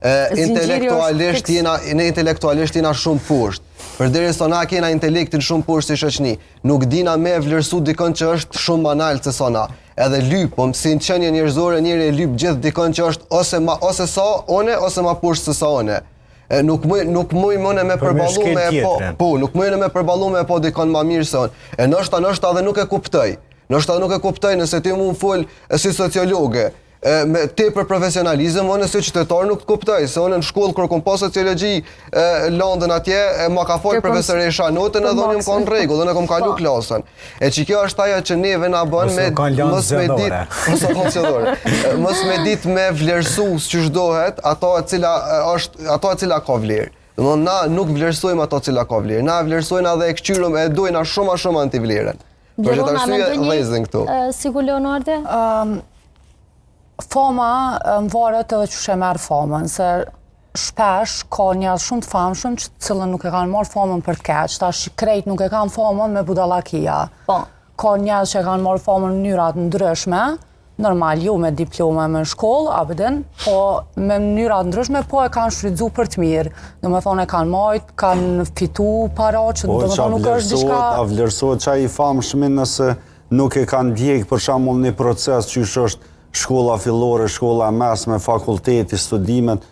Intelektualisht jena shumë poshtë. Përderisa na kena intelektin shumë poshtë si shoqni, nuk dina me vlerësu dikon që është shumë banal se sa na. Edhe lypëm, si në qenje njerëzore, njëri e lyp gjithë dikon që është ose sa one, ose ma poshtë se sa one. Nuk muj mëne me përballu me po dikon ma mirë se onë. E nështë dhe nuk e kuptoj. Nëse ti mu full si sociologe, me tepër profesionalizëm, unë si qytetar nuk të kuptoj, se unë në shkollë kërë kom pa sociologi Londën atje, ma ka folë profesoresha notën edhe unë më ka në regull, unë e kom kalu klasën. E që kjo është ajo që neve na bën mos me dit me vlerësu që shdohet ato e cila ka vlerë. Na nuk vlerësojmë ato cila ka vlerë, na vlerësojmë edhe e këqyrëm e dojna shumë antivlerën. Blerona, me ndonjë sigur Leonarde? Fama më varet edhe që she merë famën, se shpesh ka njerëz shumë të famshëm që cilën nuk e kanë marrë famën për të keq, tash krejt nuk e kanë famën me budallakia. Ka njerëz që e kanë marrë famën në mënyrat ndryshme, normal ju me diplome me shkollë, abedin, po me mënyrat ndryshme, po e kanë shfrytzu për të mirë. Do me thonë e kanë majt, kanë fitu para, që do me thonë nuk është diçka... A vlerësohet qaj i famshmin nëse nuk e kanë djekë për shembull një proces që është shkolla fillore, shkolla mesme, fakulteti, studimet,